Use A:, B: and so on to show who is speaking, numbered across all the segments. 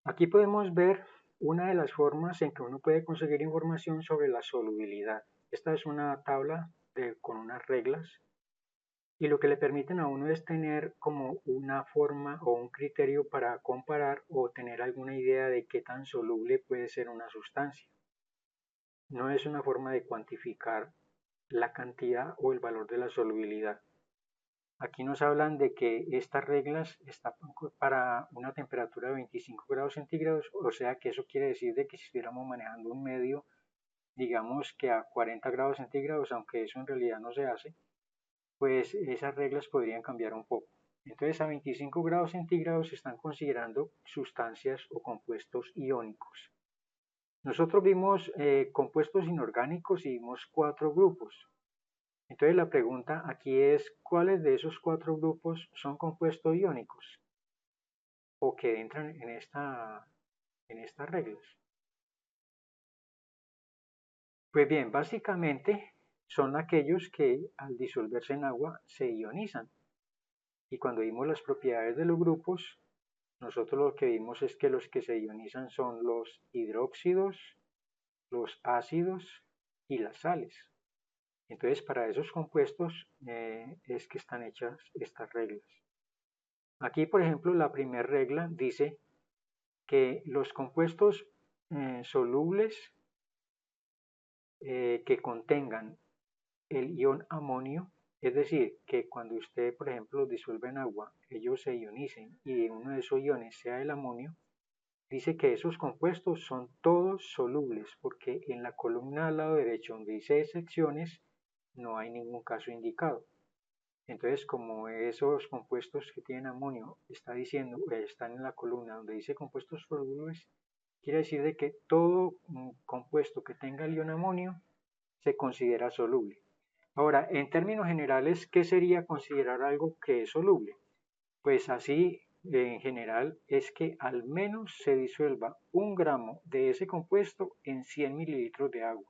A: Aquí podemos ver una de las formas en que uno puede conseguir información sobre la solubilidad. Esta es una tabla con unas reglas y lo que le permiten a uno es tener como una forma o un criterio para comparar o tener alguna idea de qué tan soluble puede ser una sustancia. No es una forma de cuantificar la cantidad o el valor de la solubilidad. Aquí nos hablan de que estas reglas están para una temperatura de 25 grados centígrados, o sea que eso quiere decir de que si estuviéramos manejando un medio, digamos que a 40 grados centígrados, aunque eso en realidad no se hace, pues esas reglas podrían cambiar un poco. Entonces a 25 grados centígrados se están considerando sustancias o compuestos iónicos. Nosotros vimos compuestos inorgánicos y vimos 4 grupos. Entonces la pregunta aquí es, ¿cuáles de esos 4 grupos son compuestos iónicos o que entran en estas reglas? Pues bien, básicamente son aquellos que al disolverse en agua se ionizan. Y cuando vimos las propiedades de los grupos, nosotros lo que vimos es que los que se ionizan son los hidróxidos, los ácidos y las sales. Entonces, para esos compuestos es que están hechas estas reglas. Aquí, por ejemplo, la primera regla dice que los compuestos solubles que contengan el ion amonio, es decir, que cuando usted, por ejemplo, los disuelve en agua, ellos se ionicen y uno de esos iones sea el amonio, dice que esos compuestos son todos solubles, porque en la columna al lado derecho, donde dice secciones, no hay ningún caso indicado. Entonces, como esos compuestos que tienen amonio están en la columna donde dice compuestos solubles, quiere decir de que todo compuesto que tenga el ion amonio se considera soluble. Ahora, en términos generales, ¿qué sería considerar algo que es soluble? Pues así, en general, es que al menos se disuelva 1 gramo de ese compuesto en 100 mililitros de agua.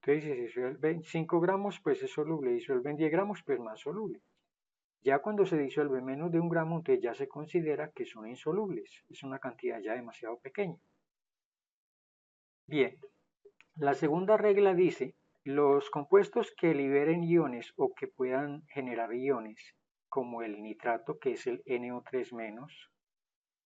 A: Entonces, si se disuelve 5 gramos, pues es soluble. Disuelven 10 gramos, pues más soluble. Ya cuando se disuelve menos de 1 gramo, entonces ya se considera que son insolubles. Es una cantidad ya demasiado pequeña. Bien, la segunda regla dice, los compuestos que liberen iones o que puedan generar iones, como el nitrato, que es el NO3-,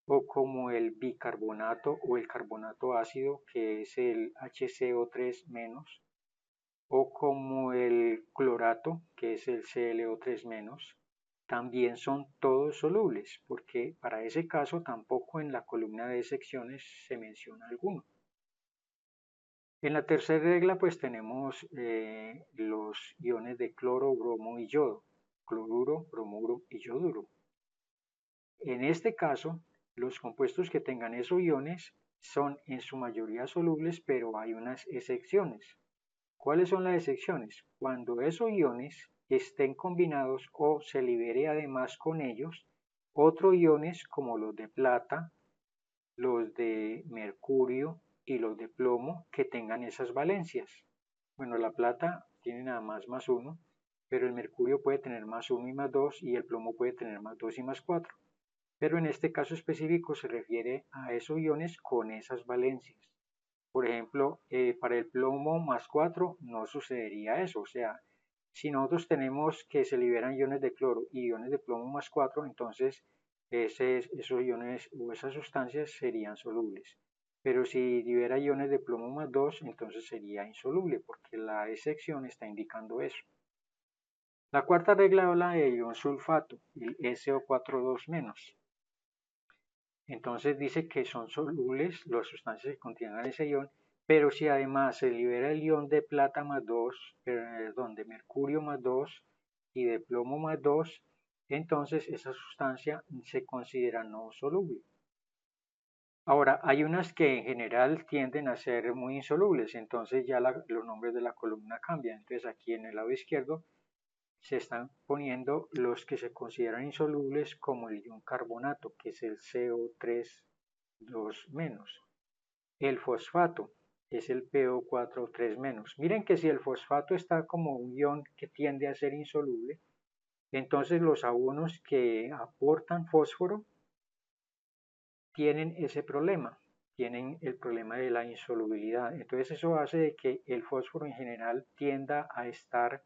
A: o como el bicarbonato o el carbonato ácido, que es el HCO3-, o como el clorato, que es el ClO3-, también son todos solubles, porque para ese caso tampoco en la columna de secciones se menciona alguno. En la tercera regla pues tenemos los iones de cloro, bromo y yodo, cloruro, bromuro y yoduro. En este caso, los compuestos que tengan esos iones son en su mayoría solubles, pero hay unas excepciones. ¿Cuáles son las excepciones? Cuando esos iones estén combinados o se libere además con ellos otros iones como los de plata, los de mercurio y los de plomo que tengan esas valencias. Bueno, la plata tiene nada más +1, pero el mercurio puede tener +1 y +2 y el plomo puede tener +2 y +4. Pero en este caso específico se refiere a esos iones con esas valencias. Por ejemplo, para el plomo +4 no sucedería eso, o sea, si nosotros tenemos que se liberan iones de cloro y iones de plomo +4, entonces esos iones o esas sustancias serían solubles. Pero si libera iones de plomo +2, entonces sería insoluble, porque la excepción está indicando eso. La cuarta regla habla de ion sulfato, el SO42-. Entonces dice que son solubles las sustancias que contienen ese ion, pero si además se libera el ion de plata +2, perdón, de mercurio +2 y de plomo +2, entonces esa sustancia se considera no soluble. Ahora, hay unas que en general tienden a ser muy insolubles, entonces ya los nombres de la columna cambian. Entonces aquí en el lado izquierdo se están poniendo los que se consideran insolubles como el ion carbonato, que es el CO3 2-. El fosfato es el PO4 3-. Miren que si el fosfato está como un ion que tiende a ser insoluble, entonces los abonos que aportan fósforo tienen ese problema, tienen el problema de la insolubilidad. Entonces eso hace de que el fósforo en general tienda a estar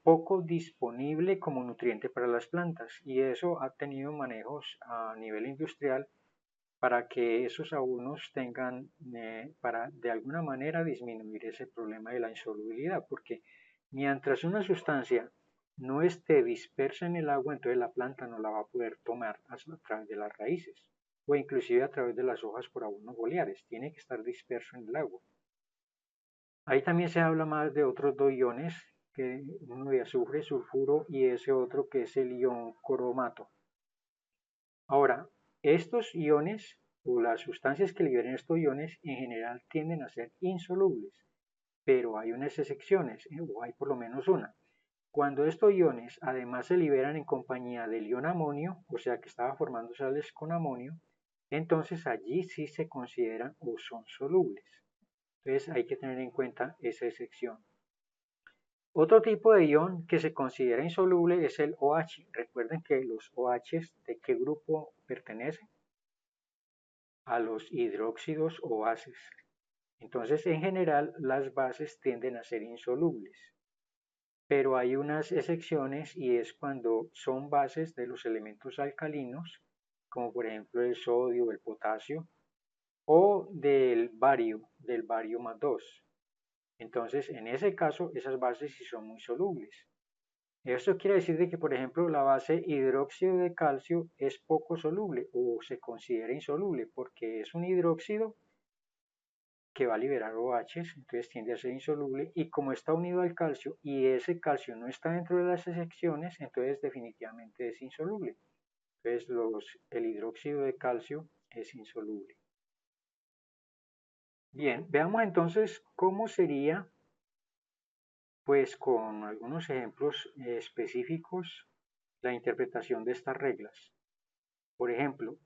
A: poco disponible como nutriente para las plantas, y eso ha tenido manejos a nivel industrial para que esos abonos tengan, para de alguna manera disminuir ese problema de la insolubilidad, porque mientras una sustancia no esté dispersa en el agua, entonces la planta no la va a poder tomar a través de las raíces o inclusive a través de las hojas por abonos foliares, tiene que estar disperso en el agua. Ahí también se habla más de otros dos iones, que uno de azufre, sulfuro, y ese otro que es el ion cromato. Ahora, estos iones o las sustancias que liberan estos iones en general tienden a ser insolubles, pero hay unas excepciones, o hay por lo menos una. Cuando estos iones además se liberan en compañía del ion amonio, o sea que estaba formando sales con amonio, entonces allí sí se consideran o son solubles. Entonces hay que tener en cuenta esa excepción. Otro tipo de ion que se considera insoluble es el OH. Recuerden que los OHs, ¿de qué grupo pertenecen? A los hidróxidos o bases. Entonces, en general, las bases tienden a ser insolubles, pero hay unas excepciones y es cuando son bases de los elementos alcalinos, como por ejemplo el sodio, el potasio, o del bario más 2. Entonces, en ese caso, esas bases sí son muy solubles. Esto quiere decir de que, por ejemplo, la base hidróxido de calcio es poco soluble o se considera insoluble porque es un hidróxido que va a liberar OHs, entonces tiende a ser insoluble, y como está unido al calcio y ese calcio no está dentro de las excepciones, entonces definitivamente es insoluble. Entonces el hidróxido de calcio es insoluble. Bien, veamos entonces cómo sería, pues con algunos ejemplos específicos, la interpretación de estas reglas. Por ejemplo,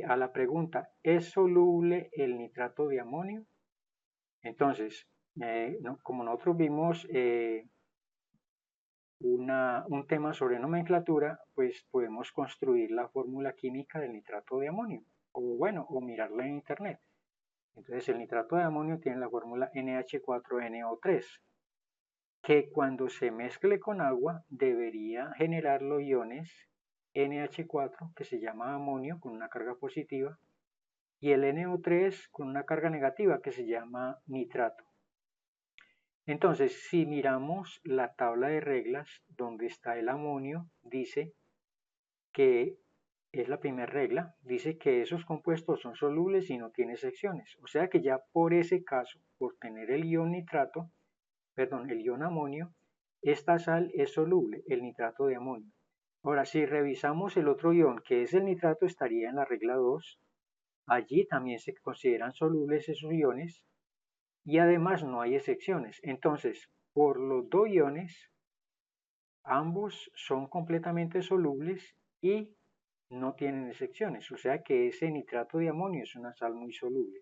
A: a la pregunta, ¿es soluble el nitrato de amonio? Entonces, como nosotros vimos un tema sobre nomenclatura, pues podemos construir la fórmula química del nitrato de amonio, o bueno, o mirarla en internet. Entonces el nitrato de amonio tiene la fórmula NH4NO3, que cuando se mezcle con agua debería generar los iones NH4, que se llama amonio con una carga positiva, y el NO3 con una carga negativa que se llama nitrato. Entonces, si miramos la tabla de reglas donde está el amonio, dice que es la primera regla, dice que esos compuestos son solubles y no tiene excepciones. O sea que ya por ese caso, por tener el ion nitrato, perdón, el ion amonio, esta sal es soluble, el nitrato de amonio. Ahora, si revisamos el otro ion, que es el nitrato, estaría en la regla 2. Allí también se consideran solubles esos iones y además no hay excepciones. Entonces, por los dos iones, ambos son completamente solubles y no tienen excepciones. O sea que ese nitrato de amonio es una sal muy soluble.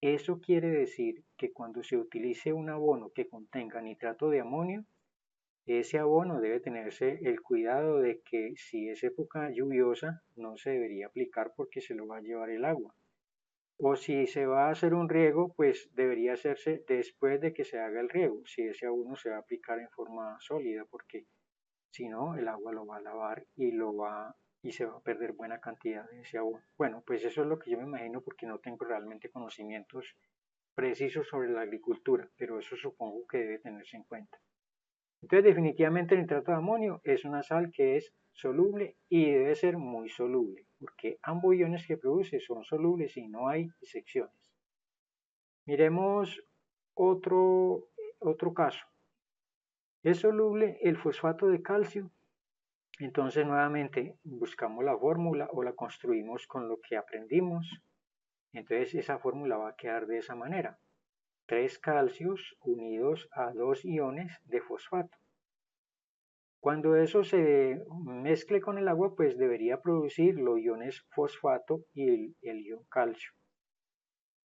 A: Eso quiere decir que cuando se utilice un abono que contenga nitrato de amonio, ese abono debe tenerse el cuidado de que si es época lluviosa no se debería aplicar porque se lo va a llevar el agua. O si se va a hacer un riego, pues debería hacerse después de que se haga el riego, si ese abono se va a aplicar en forma sólida, porque si no, el agua lo va a lavar y se va a perder buena cantidad de ese abono. Bueno, pues eso es lo que yo me imagino porque no tengo realmente conocimientos precisos sobre la agricultura, pero eso supongo que debe tenerse en cuenta. Entonces, definitivamente el nitrato de amonio es una sal que es soluble y debe ser muy soluble, porque ambos iones que produce son solubles y no hay excepciones. Miremos otro caso. ¿Es soluble el fosfato de calcio? Entonces, nuevamente, buscamos la fórmula o la construimos con lo que aprendimos. Entonces, esa fórmula va a quedar de esa manera. 3 calcios unidos a 2 iones de fosfato. Cuando eso se mezcle con el agua, pues debería producir los iones fosfato y el ion calcio.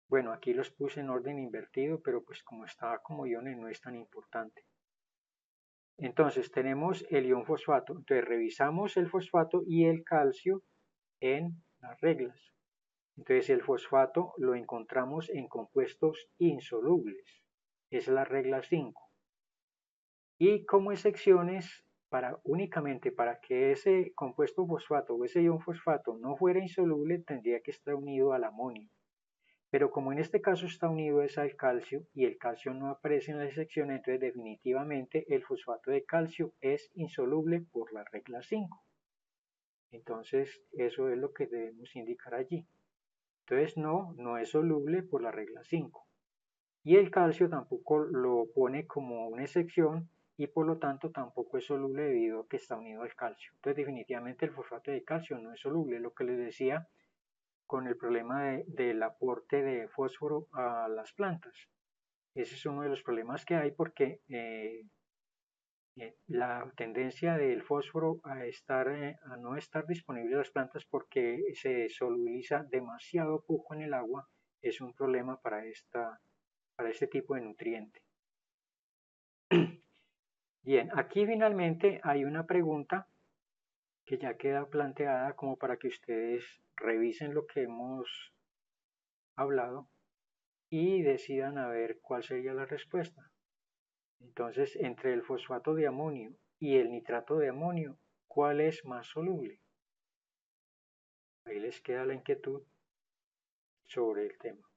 A: Bueno, aquí los puse en orden invertido, pero pues como está como iones no es tan importante. Entonces tenemos el ion fosfato. Entonces revisamos el fosfato y el calcio en las reglas. Entonces el fosfato lo encontramos en compuestos insolubles, es la regla 5. Y como excepciones, únicamente para que ese compuesto fosfato o ese ion fosfato no fuera insoluble, tendría que estar unido al amonio. Pero como en este caso está unido es al calcio y el calcio no aparece en la excepción, entonces definitivamente el fosfato de calcio es insoluble por la regla 5. Entonces eso es lo que debemos indicar allí. Entonces no es soluble por la regla 5. Y el calcio tampoco lo pone como una excepción y por lo tanto tampoco es soluble debido a que está unido al calcio. Entonces definitivamente el fosfato de calcio no es soluble. Lo que les decía con el problema del aporte de fósforo a las plantas. Ese es uno de los problemas que hay porque la tendencia del fósforo a no estar disponible en las plantas porque se solubiliza demasiado poco en el agua es un problema para este tipo de nutriente. Bien, aquí finalmente hay una pregunta que ya queda planteada como para que ustedes revisen lo que hemos hablado y decidan a ver cuál sería la respuesta. Entonces, entre el fosfato de amonio y el nitrato de amonio, ¿cuál es más soluble? Ahí les queda la inquietud sobre el tema.